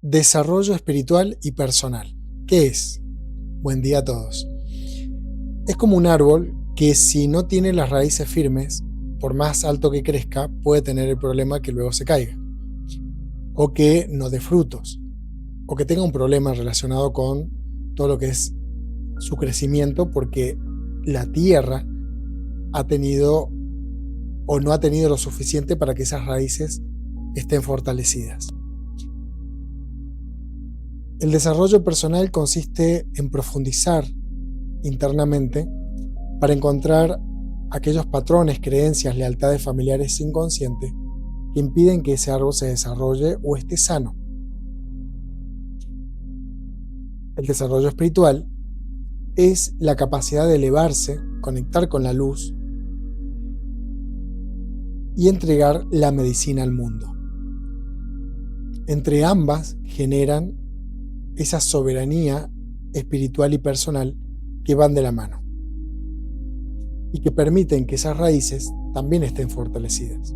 Desarrollo espiritual y personal. ¿Qué es? Buen día a todos. Es como un árbol que si no tiene las raíces firmes, por más alto que crezca, puede tener el problema que luego se caiga, o que no dé frutos, o que tenga un problema relacionado con todo lo que es su crecimiento, porque la tierra ha tenido o no ha tenido lo suficiente para que esas raíces estén fortalecidas. El desarrollo personal consiste en profundizar internamente para encontrar aquellos patrones, creencias, lealtades familiares inconscientes que impiden que ese árbol se desarrolle o esté sano. El desarrollo espiritual es la capacidad de elevarse, conectar con la luz y entregar la medicina al mundo. Entre ambas generan esa soberanía espiritual y personal que van de la mano y que permiten que esas raíces también estén fortalecidas,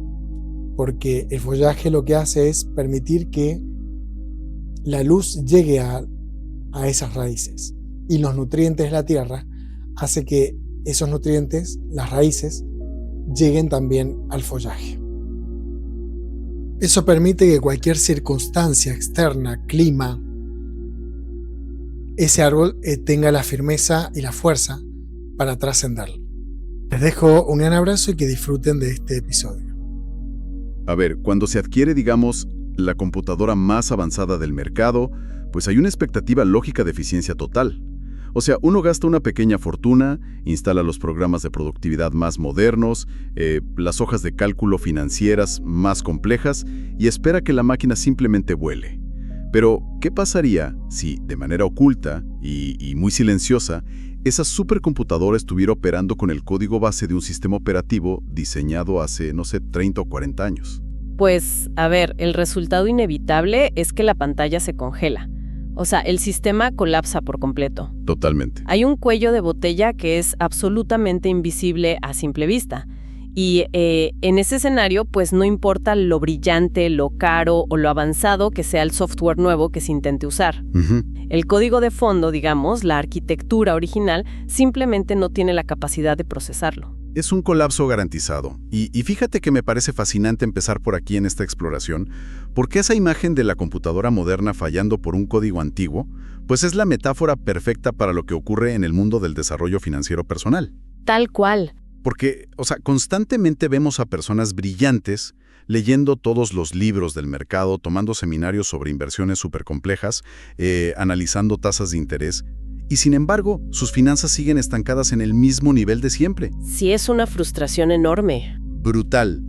porque el follaje lo que hace es permitir que la luz llegue a esas raíces, y los nutrientes de la tierra hace que esos nutrientes, las raíces, lleguen también al follaje. Eso permite que cualquier circunstancia externa, clima, ese árbol tenga la firmeza y la fuerza para trascenderlo. Les dejo un gran abrazo y que disfruten de este episodio. A ver, cuando se adquiere, digamos, la computadora más avanzada del mercado, pues hay una expectativa lógica de eficiencia total. O sea, uno gasta una pequeña fortuna, instala los programas de productividad más modernos, las hojas de cálculo financieras más complejas y espera que la máquina simplemente vuele. Pero, ¿qué pasaría si, de manera oculta y muy silenciosa, esa supercomputadora estuviera operando con el código base de un sistema operativo diseñado hace, 30 o 40 años? Pues, a ver, el resultado inevitable es que la pantalla se congela. O sea, el sistema colapsa por completo. Totalmente. Hay un cuello de botella que es absolutamente invisible a simple vista. Y en ese escenario, pues no importa lo brillante, lo caro o lo avanzado que sea el software nuevo que se intente usar. El código de fondo, digamos, la arquitectura original, simplemente no tiene la capacidad de procesarlo. Es un colapso garantizado. Y fíjate que me parece fascinante empezar por aquí en esta exploración, porque esa imagen de la computadora moderna fallando por un código antiguo, pues es la metáfora perfecta para lo que ocurre en el mundo del desarrollo financiero personal. Tal cual. Porque, constantemente vemos a personas brillantes leyendo todos los libros del mercado, tomando seminarios sobre inversiones supercomplejas, analizando tasas de interés, y sin embargo, sus finanzas siguen estancadas en el mismo nivel de siempre. Sí, es una frustración enorme. Brutal.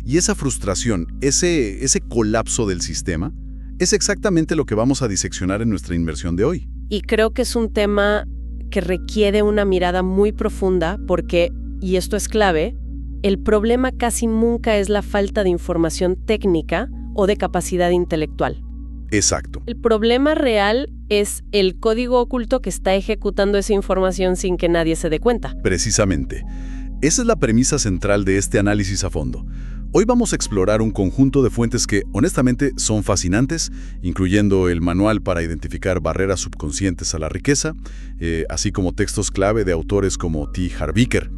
Y esa frustración, ese colapso del sistema, es exactamente lo que vamos a diseccionar en nuestra inmersión de hoy. Y creo que es un tema que requiere una mirada muy profunda porque, y esto es clave, el problema casi nunca es la falta de información técnica o de capacidad intelectual. Exacto. El problema real es el código oculto que está ejecutando esa información sin que nadie se dé cuenta. Precisamente. Esa es la premisa central de este análisis a fondo. Hoy vamos a explorar un conjunto de fuentes que, honestamente, son fascinantes, incluyendo el manual para identificar barreras subconscientes a la riqueza, así como textos clave de autores como T. Harv Eker.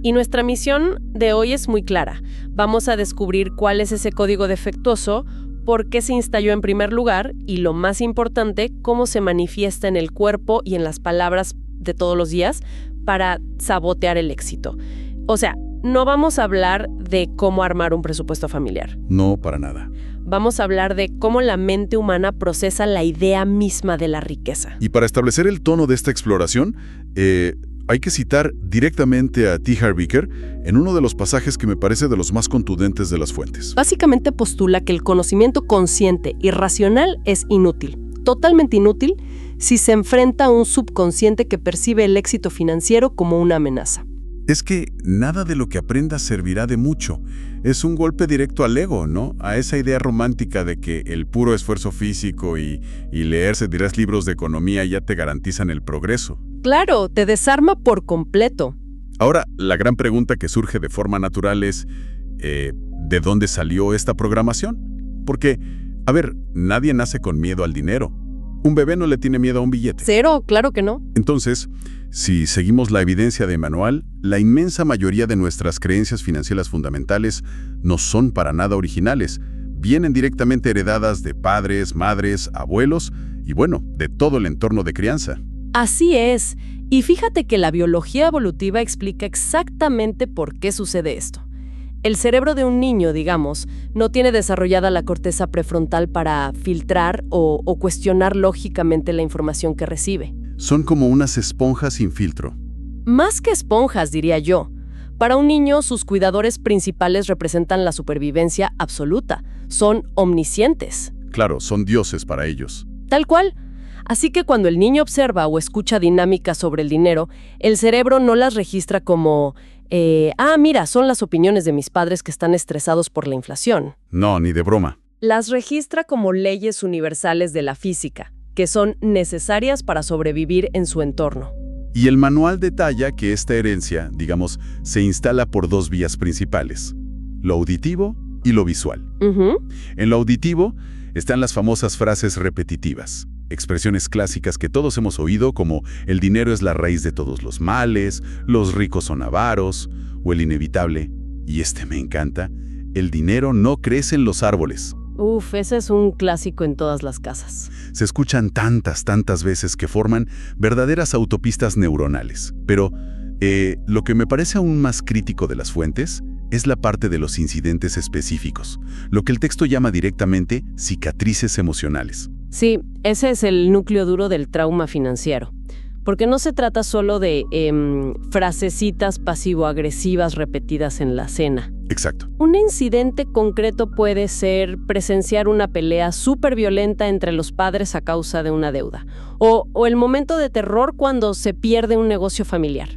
Y nuestra misión de hoy es muy clara. Vamos a descubrir cuál es ese código defectuoso, por qué se instaló en primer lugar y, lo más importante, cómo se manifiesta en el cuerpo y en las palabras de todos los días para sabotear el éxito. O sea, no vamos a hablar de cómo armar un presupuesto familiar. No, para nada. Vamos a hablar de cómo la mente humana procesa la idea misma de la riqueza. Y para establecer el tono de esta exploración, hay que citar directamente a T. Harv Eker en uno de los pasajes que me parece de los más contundentes de las fuentes. Básicamente postula que el conocimiento consciente y racional es inútil, totalmente inútil, si se enfrenta a un subconsciente que percibe el éxito financiero como una amenaza. Es que nada de lo que aprendas servirá de mucho. Es un golpe directo al ego, ¿no? A esa idea romántica de que el puro esfuerzo físico y leerse 10 libros de economía ya te garantizan el progreso. Claro, te desarma por completo. Ahora, la gran pregunta que surge de forma natural es, ¿de dónde salió esta programación? Porque A ver, nadie nace con miedo al dinero. Un bebé no le tiene miedo a un billete. Cero, claro que no. Entonces, si seguimos la evidencia de Emmanuel, la inmensa mayoría de nuestras creencias financieras fundamentales no son para nada originales. Vienen directamente heredadas de padres, madres, abuelos y bueno, de todo el entorno de crianza. Así es. Y fíjate que la biología evolutiva explica exactamente por qué sucede esto. El cerebro de un niño, digamos, no tiene desarrollada la corteza prefrontal para filtrar o cuestionar lógicamente la información que recibe. Son como unas esponjas sin filtro. Más que esponjas, diría yo. Para un niño, sus cuidadores principales representan la supervivencia absoluta. Son omniscientes. Claro, son dioses para ellos. Tal cual. Así que cuando el niño observa o escucha dinámicas sobre el dinero, el cerebro no las registra como, mira, son las opiniones de mis padres que están estresados por la inflación. No, ni de broma. Las registra como leyes universales de la física, que son necesarias para sobrevivir en su entorno. Y el manual detalla que esta herencia, digamos, se instala por dos vías principales, lo auditivo y lo visual. En lo auditivo están las famosas frases repetitivas, expresiones clásicas que todos hemos oído como el dinero es la raíz de todos los males, los ricos son avaros, o el inevitable, y este me encanta, el dinero no crece en los árboles. Uf, ese es un clásico en todas las casas. Se escuchan tantas veces que forman verdaderas autopistas neuronales. Pero lo que me parece aún más crítico de las fuentes es la parte de los incidentes específicos, lo que el texto llama directamente cicatrices emocionales. Sí, ese es el núcleo duro del trauma financiero. Porque no se trata solo de frasecitas pasivo-agresivas repetidas en la cena. Exacto. Un incidente concreto puede ser presenciar una pelea súper violenta entre los padres a causa de una deuda. O el momento de terror cuando se pierde un negocio familiar.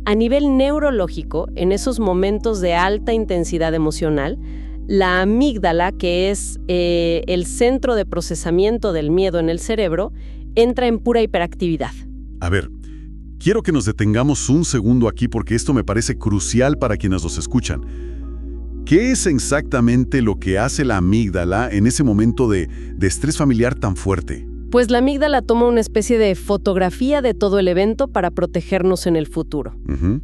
A nivel neurológico, en esos momentos de alta intensidad emocional, la amígdala, que es el centro de procesamiento del miedo en el cerebro, entra en pura hiperactividad. A ver, quiero que nos detengamos un segundo aquí porque esto me parece crucial para quienes nos escuchan. ¿Qué es exactamente lo que hace la amígdala en ese momento de estrés familiar tan fuerte? Pues la amígdala toma una especie de fotografía de todo el evento para protegernos en el futuro.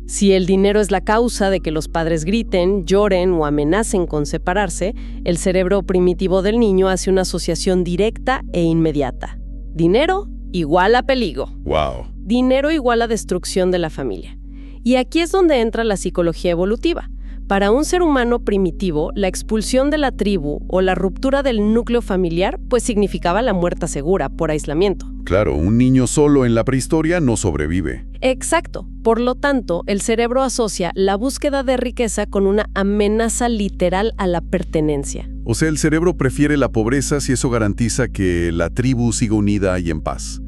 Si el dinero es la causa de que los padres griten, lloren o amenacen con separarse, el cerebro primitivo del niño hace una asociación directa e inmediata. Dinero igual a peligro. Wow. Dinero igual a destrucción de la familia. Y aquí es donde entra la psicología evolutiva. Para un ser humano primitivo, la expulsión de la tribu o la ruptura del núcleo familiar pues significaba la muerte segura por aislamiento. Claro, un niño solo en la prehistoria no sobrevive. Exacto. Por lo tanto, el cerebro asocia la búsqueda de riqueza con una amenaza literal a la pertenencia. O sea, el cerebro prefiere la pobreza si eso garantiza que la tribu siga unida y en paz.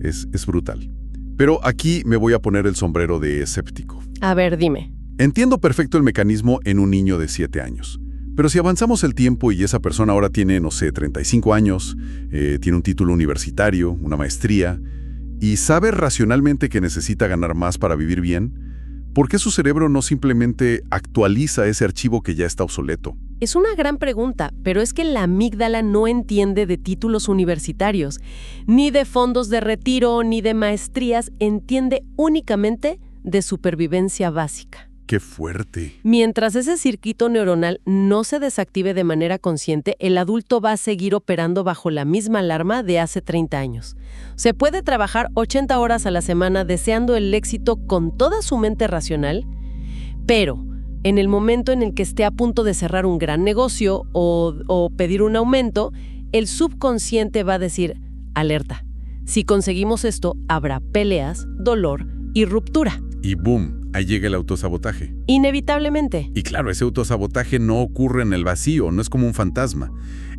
Es brutal. Pero aquí me voy a poner el sombrero de escéptico. A ver, dime. Entiendo perfecto el mecanismo en un niño de 7 años. Pero si avanzamos el tiempo y esa persona ahora tiene, 35 años, tiene un título universitario, una maestría, y sabe racionalmente que necesita ganar más para vivir bien, ¿por qué su cerebro no simplemente actualiza ese archivo que ya está obsoleto? Es una gran pregunta, pero es que la amígdala no entiende de títulos universitarios, ni de fondos de retiro, ni de maestrías, entiende únicamente de supervivencia básica. ¡Qué fuerte! Mientras ese circuito neuronal no se desactive de manera consciente, el adulto va a seguir operando bajo la misma alarma de hace 30 años. Se puede trabajar 80 horas a la semana deseando el éxito con toda su mente racional, pero en el momento en el que esté a punto de cerrar un gran negocio o pedir un aumento, el subconsciente va a decir, alerta, si conseguimos esto, habrá peleas, dolor y ruptura. Y boom, ahí llega el autosabotaje. Inevitablemente. Y claro, ese autosabotaje no ocurre en el vacío, no es como un fantasma.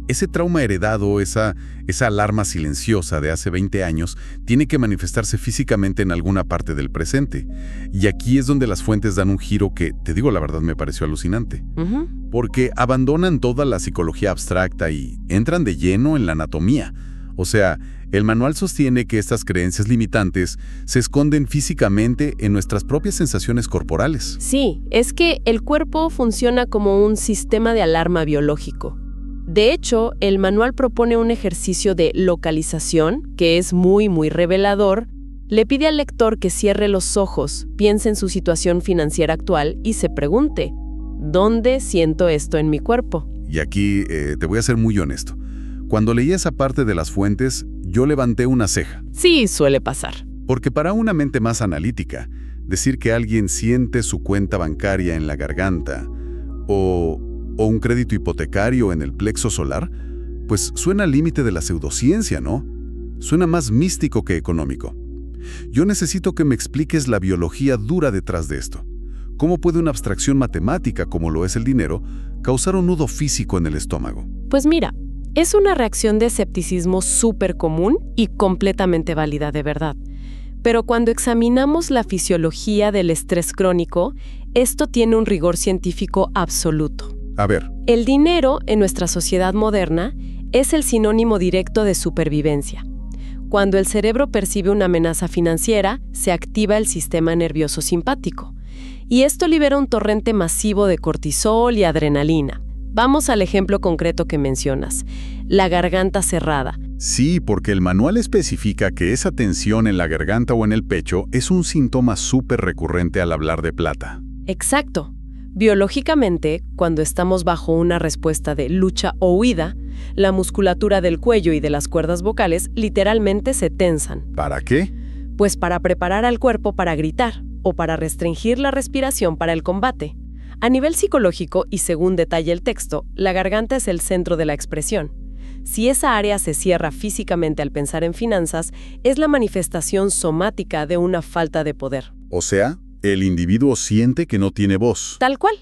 Ese trauma heredado, esa alarma silenciosa de hace 20 años, tiene que manifestarse físicamente en alguna parte del presente. Y aquí es donde las fuentes dan un giro que, te digo la verdad, me pareció alucinante. Porque abandonan toda la psicología abstracta y entran de lleno en la anatomía. O sea, el manual sostiene que estas creencias limitantes se esconden físicamente en nuestras propias sensaciones corporales. Sí, es que el cuerpo funciona como un sistema de alarma biológico. De hecho, el manual propone un ejercicio de localización que es muy revelador. Le pide al lector que cierre los ojos, piense en su situación financiera actual y se pregunte, ¿dónde siento esto en mi cuerpo? Y aquí te voy a ser muy honesto. Cuando leí esa parte de las fuentes, yo levanté una ceja. Sí, suele pasar. Porque para una mente más analítica, decir que alguien siente su cuenta bancaria en la garganta o un crédito hipotecario en el plexo solar, pues suena al límite de la pseudociencia, ¿no? Suena más místico que económico. Yo necesito que me expliques la biología dura detrás de esto. ¿Cómo puede una abstracción matemática, como lo es el dinero, causar un nudo físico en el estómago? Pues mira, es una reacción de escepticismo súper común y completamente válida de verdad. Pero cuando examinamos la fisiología del estrés crónico, esto tiene un rigor científico absoluto. A ver. El dinero, en nuestra sociedad moderna, es el sinónimo directo de supervivencia. Cuando el cerebro percibe una amenaza financiera, se activa el sistema nervioso simpático. Y esto libera un torrente masivo de cortisol y adrenalina. Vamos al ejemplo concreto que mencionas, la garganta cerrada. Sí, porque el manual especifica que esa tensión en la garganta o en el pecho es un síntoma súper recurrente al hablar de plata. Exacto. Biológicamente, cuando estamos bajo una respuesta de lucha o huida, la musculatura del cuello y de las cuerdas vocales literalmente se tensan. ¿Para qué? Pues para preparar al cuerpo para gritar o para restringir la respiración para el combate. A nivel psicológico, y según detalla el texto, la garganta es el centro de la expresión. Si esa área se cierra físicamente al pensar en finanzas, es la manifestación somática de una falta de poder. O sea, el individuo siente que no tiene voz. Tal cual.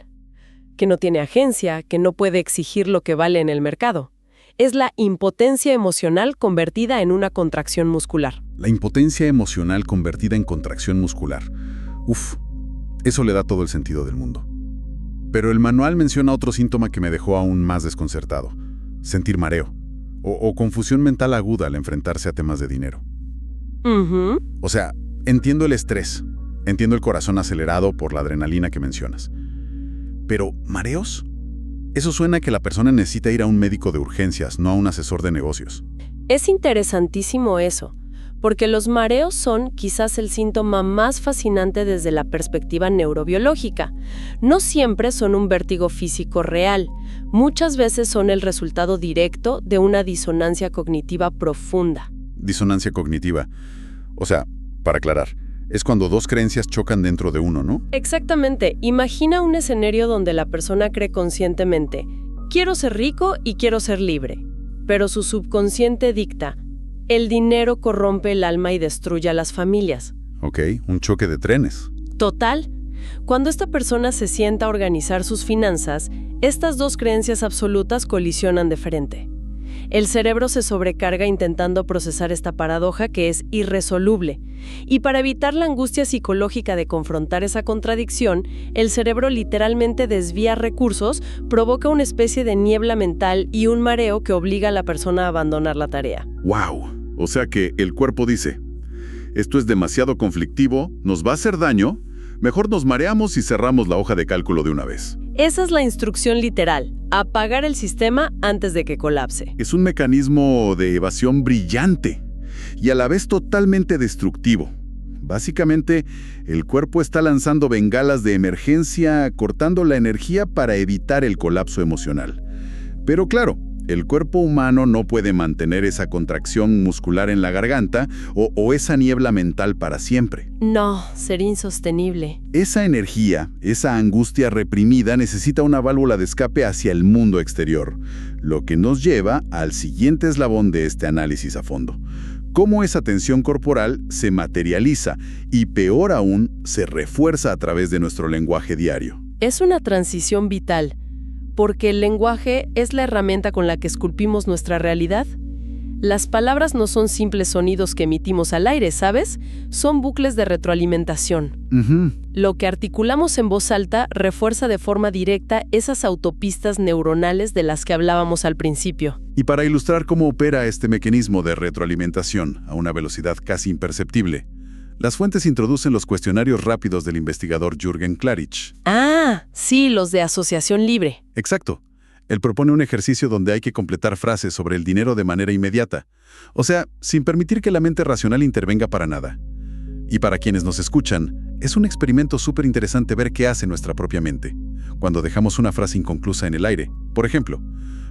Que no tiene agencia, que no puede exigir lo que vale en el mercado. Es la impotencia emocional convertida en una contracción muscular. La impotencia emocional convertida en contracción muscular. Uf, eso le da todo el sentido del mundo. Pero el manual menciona otro síntoma que me dejó aún más desconcertado. Sentir mareo. O confusión mental aguda al enfrentarse a temas de dinero. O sea, entiendo el estrés. Entiendo el corazón acelerado por la adrenalina que mencionas. Pero, ¿mareos? Eso suena a que la persona necesita ir a un médico de urgencias, no a un asesor de negocios. Es interesantísimo eso, porque los mareos son quizás el síntoma más fascinante desde la perspectiva neurobiológica. No siempre son un vértigo físico real. Muchas veces son el resultado directo de una disonancia cognitiva profunda. Disonancia cognitiva. O sea, para aclarar, es cuando dos creencias chocan dentro de uno, ¿no? Exactamente. Imagina un escenario donde la persona cree conscientemente, quiero ser rico y quiero ser libre. Pero su subconsciente dicta, el dinero corrompe el alma y destruye a las familias. Ok, un choque de trenes. Total. Cuando esta persona se sienta a organizar sus finanzas, estas dos creencias absolutas colisionan de frente. El cerebro se sobrecarga intentando procesar esta paradoja que es irresoluble. Y para evitar la angustia psicológica de confrontar esa contradicción, el cerebro literalmente desvía recursos, provoca una especie de niebla mental y un mareo que obliga a la persona a abandonar la tarea. ¡Wow! O sea que el cuerpo dice, esto es demasiado conflictivo, nos va a hacer daño, mejor nos mareamos y cerramos la hoja de cálculo de una vez. Esa es la instrucción literal, apagar el sistema antes de que colapse. Es un mecanismo de evasión brillante y a la vez totalmente destructivo. Básicamente, el cuerpo está lanzando bengalas de emergencia, cortando la energía para evitar el colapso emocional. Pero claro, el cuerpo humano no puede mantener esa contracción muscular en la garganta o esa niebla mental para siempre. No, sería insostenible. Esa energía, esa angustia reprimida necesita una válvula de escape hacia el mundo exterior, lo que nos lleva al siguiente eslabón de este análisis a fondo. Cómo esa tensión corporal se materializa y, peor aún, se refuerza a través de nuestro lenguaje diario. Es una transición vital, porque el lenguaje es la herramienta con la que esculpimos nuestra realidad. Las palabras no son simples sonidos que emitimos al aire, ¿sabes? Son bucles de retroalimentación. Lo que articulamos en voz alta refuerza de forma directa esas autopistas neuronales de las que hablábamos al principio. Y para ilustrar cómo opera este mecanismo de retroalimentación a una velocidad casi imperceptible, las fuentes introducen los cuestionarios rápidos del investigador Jürgen Klarich. Ah, sí, los de asociación libre. Exacto. Él propone un ejercicio donde hay que completar frases sobre el dinero de manera inmediata, o sea, sin permitir que la mente racional intervenga para nada. Y para quienes nos escuchan, es un experimento súper interesante ver qué hace nuestra propia mente cuando dejamos una frase inconclusa en el aire. Por ejemplo,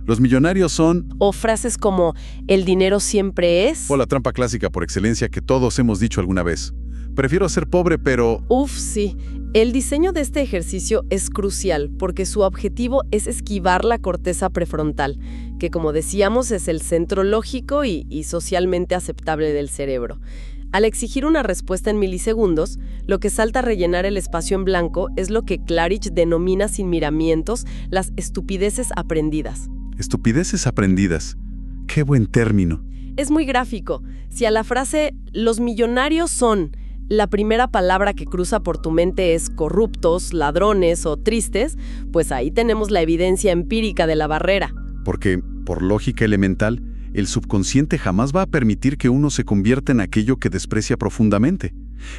los millonarios son... O frases como, el dinero siempre es... O la trampa clásica por excelencia que todos hemos dicho alguna vez. Prefiero ser pobre, pero... Uf, sí. El diseño de este ejercicio es crucial porque su objetivo es esquivar la corteza prefrontal, que como decíamos es el centro lógico y socialmente aceptable del cerebro. Al exigir una respuesta en milisegundos, lo que salta a rellenar el espacio en blanco es lo que Klarich denomina sin miramientos las estupideces aprendidas. Estupideces aprendidas. ¡Qué buen término! Es muy gráfico. Si a la frase «los millonarios son» la primera palabra que cruza por tu mente es corruptos, ladrones o tristes, pues ahí tenemos la evidencia empírica de la barrera. Porque, por lógica elemental, el subconsciente jamás va a permitir que uno se convierta en aquello que desprecia profundamente.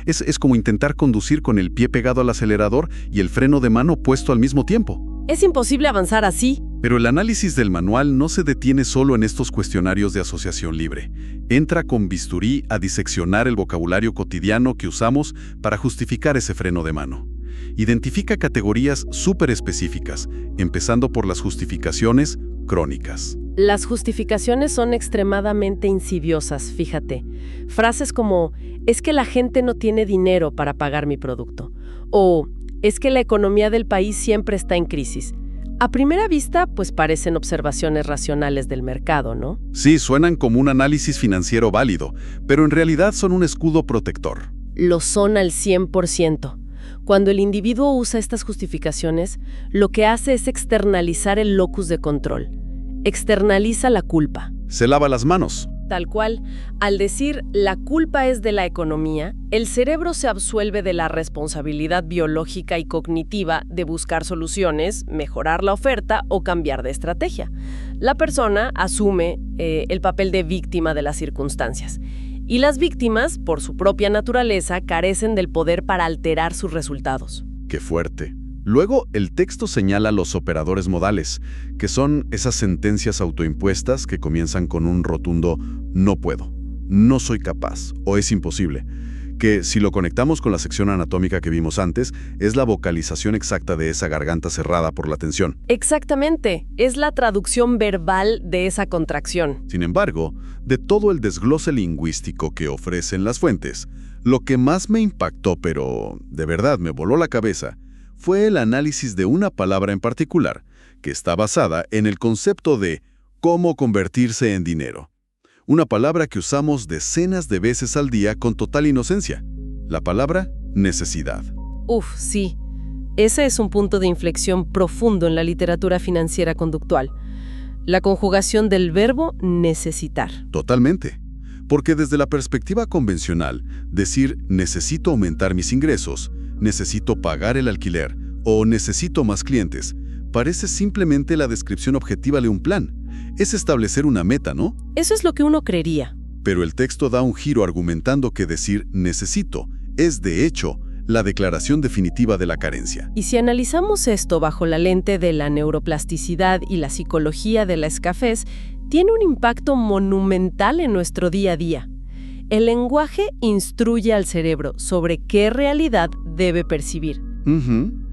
Es como intentar conducir con el pie pegado al acelerador y el freno de mano puesto al mismo tiempo. Es imposible avanzar así. Pero el análisis del manual no se detiene solo en estos cuestionarios de asociación libre. Entra con bisturí a diseccionar el vocabulario cotidiano que usamos para justificar ese freno de mano. Identifica categorías súper específicas, empezando por las justificaciones crónicas. Las justificaciones son extremadamente insidiosas, fíjate. Frases como, es que la gente no tiene dinero para pagar mi producto. O, es que la economía del país siempre está en crisis. A primera vista, pues parecen observaciones racionales del mercado, ¿no? Sí, suenan como un análisis financiero válido, pero en realidad son un escudo protector. Lo son al 100%. Cuando el individuo usa estas justificaciones, lo que hace es externalizar el locus de control. Externaliza la culpa. Se lava las manos. Tal cual, al decir la culpa es de la economía, el cerebro se absuelve de la responsabilidad biológica y cognitiva de buscar soluciones, mejorar la oferta o cambiar de estrategia. La persona asume el papel de víctima de las circunstancias. Y las víctimas, por su propia naturaleza, carecen del poder para alterar sus resultados. ¡Qué fuerte! Luego, el texto señala los operadores modales, que son esas sentencias autoimpuestas que comienzan con un rotundo «no puedo», «no soy capaz» o «es imposible», que, si lo conectamos con la sección anatómica que vimos antes, es la vocalización exacta de esa garganta cerrada por la tensión. Exactamente, es la traducción verbal de esa contracción. Sin embargo, de todo el desglose lingüístico que ofrecen las fuentes, lo que más me impactó, pero de verdad me voló la cabeza, fue el análisis de una palabra en particular, que está basada en el concepto de cómo convertirse en dinero. Una palabra que usamos decenas de veces al día con total inocencia. La palabra necesidad. Uf, sí. Ese es un punto de inflexión profundo en la literatura financiera conductual. La conjugación del verbo necesitar. Totalmente. Porque desde la perspectiva convencional, decir necesito aumentar mis ingresos, necesito pagar el alquiler o necesito más clientes, parece simplemente la descripción objetiva de un plan. Es establecer una meta, ¿no? Eso es lo que uno creería. Pero el texto da un giro argumentando que decir necesito es, de hecho, la declaración definitiva de la carencia. Y si analizamos esto bajo la lente de la neuroplasticidad y la psicología de la escasez, tiene un impacto monumental en nuestro día a día. El lenguaje instruye al cerebro sobre qué realidad debe percibir.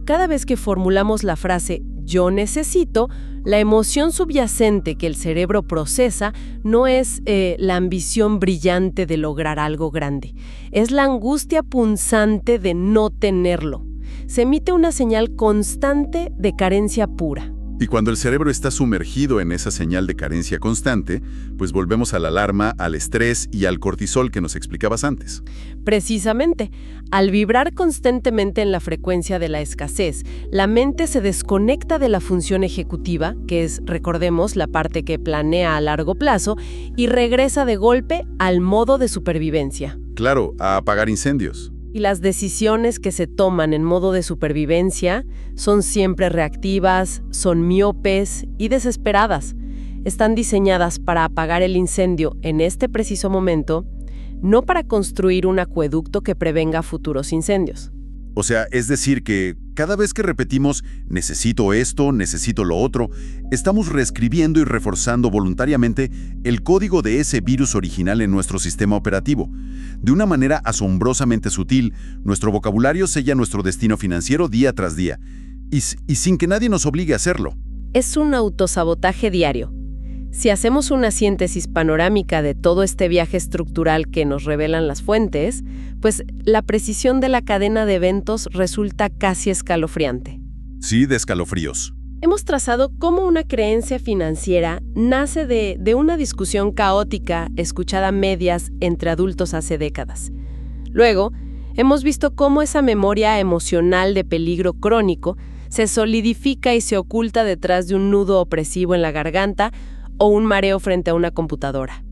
Cada vez que formulamos la frase «yo necesito», la emoción subyacente que el cerebro procesa no es la ambición brillante de lograr algo grande. Es la angustia punzante de no tenerlo. Se emite una señal constante de carencia pura. Y cuando el cerebro está sumergido en esa señal de carencia constante, pues volvemos a la alarma, al estrés y al cortisol que nos explicabas antes. Precisamente, al vibrar constantemente en la frecuencia de la escasez, la mente se desconecta de la función ejecutiva, que es, recordemos, la parte que planea a largo plazo, y regresa de golpe al modo de supervivencia. Claro, a apagar incendios. Y las decisiones que se toman en modo de supervivencia son siempre reactivas, son miopes y desesperadas. Están diseñadas para apagar el incendio en este preciso momento, no para construir un acueducto que prevenga futuros incendios. O sea, es decir que cada vez que repetimos necesito esto, necesito lo otro, estamos reescribiendo y reforzando voluntariamente el código de ese virus original en nuestro sistema operativo. De una manera asombrosamente sutil, nuestro vocabulario sella nuestro destino financiero día tras día, y sin que nadie nos obligue a hacerlo. Es un autosabotaje diario. Si hacemos una síntesis panorámica de todo este viaje estructural que nos revelan las fuentes, pues la precisión de la cadena de eventos resulta casi escalofriante. Sí, de escalofríos. Hemos trazado cómo una creencia financiera nace de una discusión caótica escuchada a medias entre adultos hace décadas. Luego, hemos visto cómo esa memoria emocional de peligro crónico se solidifica y se oculta detrás de un nudo opresivo en la garganta o un mareo frente a una computadora.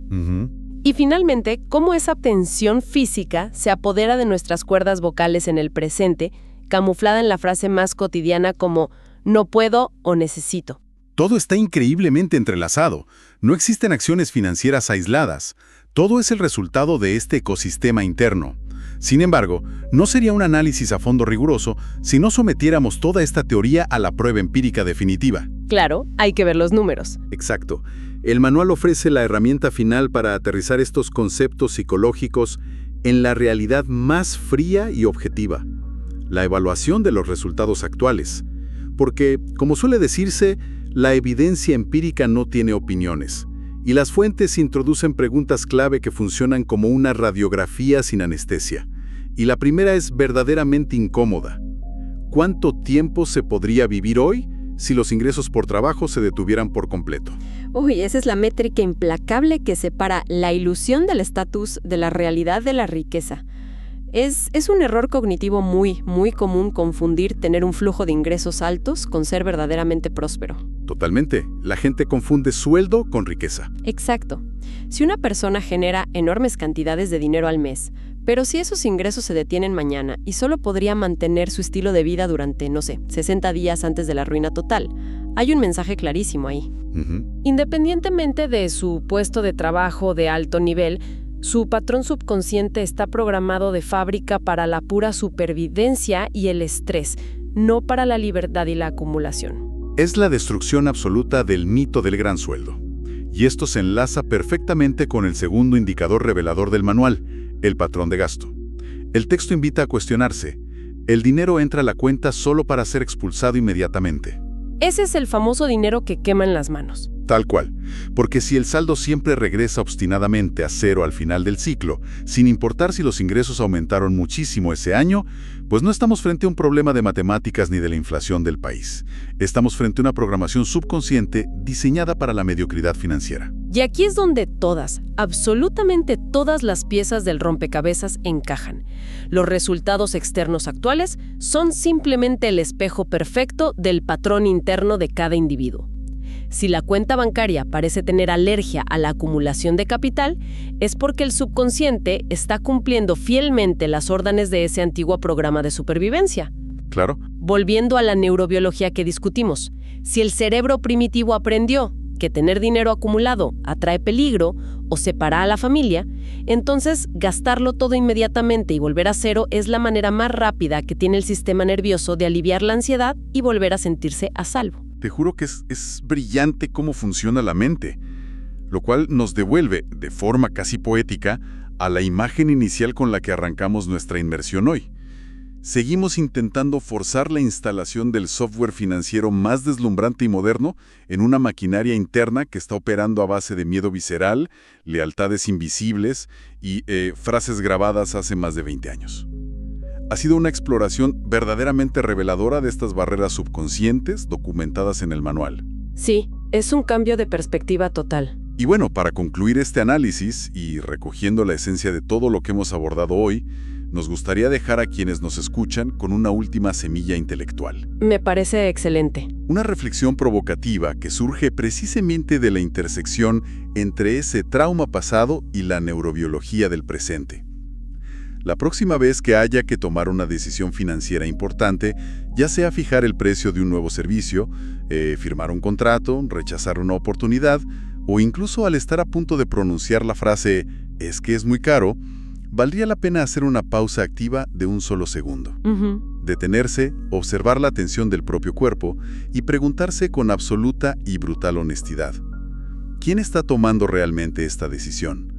Y finalmente, cómo esa tensión física se apodera de nuestras cuerdas vocales en el presente, camuflada en la frase más cotidiana como no puedo o necesito. Todo está increíblemente entrelazado. No existen acciones financieras aisladas. Todo es el resultado de este ecosistema interno. Sin embargo, no sería un análisis a fondo riguroso si no sometiéramos toda esta teoría a la prueba empírica definitiva. Claro, hay que ver los números. Exacto. El manual ofrece la herramienta final para aterrizar estos conceptos psicológicos en la realidad más fría y objetiva, la evaluación de los resultados actuales. Porque, como suele decirse, la evidencia empírica no tiene opiniones, y las fuentes introducen preguntas clave que funcionan como una radiografía sin anestesia. Y la primera es verdaderamente incómoda. ¿Cuánto tiempo se podría vivir hoy si los ingresos por trabajo se detuvieran por completo? Uy, esa es la métrica implacable que separa la ilusión del estatus de la realidad de la riqueza. Es un error cognitivo muy común confundir tener un flujo de ingresos altos con ser verdaderamente próspero. Totalmente. La gente confunde sueldo con riqueza. Exacto. Si una persona genera enormes cantidades de dinero al mes, pero si esos ingresos se detienen mañana y solo podría mantener su estilo de vida durante, 60 días antes de la ruina total, hay un mensaje clarísimo ahí. Independientemente de su puesto de trabajo de alto nivel, su patrón subconsciente está programado de fábrica para la pura supervivencia y el estrés, no para la libertad y la acumulación. Es la destrucción absoluta del mito del gran sueldo. Y esto se enlaza perfectamente con el segundo indicador revelador del manual, el patrón de gasto. El texto invita a cuestionarse. El dinero entra a la cuenta solo para ser expulsado inmediatamente. Ese es el famoso dinero que quema en las manos. Tal cual, porque si el saldo siempre regresa obstinadamente a cero al final del ciclo, sin importar si los ingresos aumentaron muchísimo ese año, pues no estamos frente a un problema de matemáticas ni de la inflación del país. Estamos frente a una programación subconsciente diseñada para la mediocridad financiera. Y aquí es donde todas, absolutamente todas las piezas del rompecabezas encajan. Los resultados externos actuales son simplemente el espejo perfecto del patrón interno de cada individuo. Si la cuenta bancaria parece tener alergia a la acumulación de capital, es porque el subconsciente está cumpliendo fielmente las órdenes de ese antiguo programa de supervivencia. Claro. Volviendo a la neurobiología que discutimos, si el cerebro primitivo aprendió que tener dinero acumulado atrae peligro o separa a la familia, entonces gastarlo todo inmediatamente y volver a cero es la manera más rápida que tiene el sistema nervioso de aliviar la ansiedad y volver a sentirse a salvo. Te juro que es brillante cómo funciona la mente, lo cual nos devuelve, de forma casi poética, a la imagen inicial con la que arrancamos nuestra inmersión hoy. Seguimos intentando forzar la instalación del software financiero más deslumbrante y moderno en una maquinaria interna que está operando a base de miedo visceral, lealtades invisibles y frases grabadas hace más de 20 años. Ha sido una exploración verdaderamente reveladora de estas barreras subconscientes documentadas en el manual. Sí, es un cambio de perspectiva total. Y bueno, para concluir este análisis y recogiendo la esencia de todo lo que hemos abordado hoy, nos gustaría dejar a quienes nos escuchan con una última semilla intelectual. Me parece excelente. Una reflexión provocativa que surge precisamente de la intersección entre ese trauma pasado y la neurobiología del presente. La próxima vez que haya que tomar una decisión financiera importante, ya sea fijar el precio de un nuevo servicio, firmar un contrato, rechazar una oportunidad, o incluso al estar a punto de pronunciar la frase «es que es muy caro», valdría la pena hacer una pausa activa de un solo segundo. detenerse, observar la tensión del propio cuerpo y preguntarse con absoluta y brutal honestidad: ¿quién está tomando realmente esta decisión?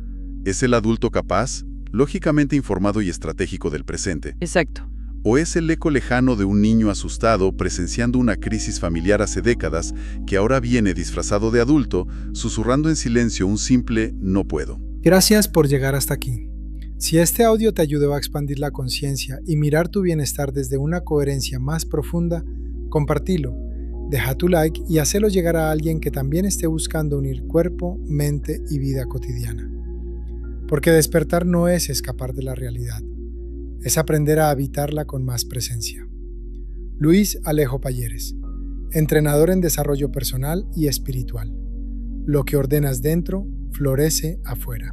¿Es el adulto capaz, lógicamente informado y estratégico del presente? Exacto. ¿O es el eco lejano de un niño asustado presenciando una crisis familiar hace décadas que ahora viene disfrazado de adulto, susurrando en silencio un simple "no puedo"? Gracias por llegar hasta aquí. Si este audio te ayudó a expandir la conciencia y mirar tu bienestar desde una coherencia más profunda, compartilo, deja tu like y hacelo llegar a alguien que también esté buscando unir cuerpo, mente y vida cotidiana. Porque despertar no es escapar de la realidad, es aprender a habitarla con más presencia. Luis Alejo Palleres, entrenador en desarrollo personal y espiritual. Lo que ordenas dentro, florece afuera.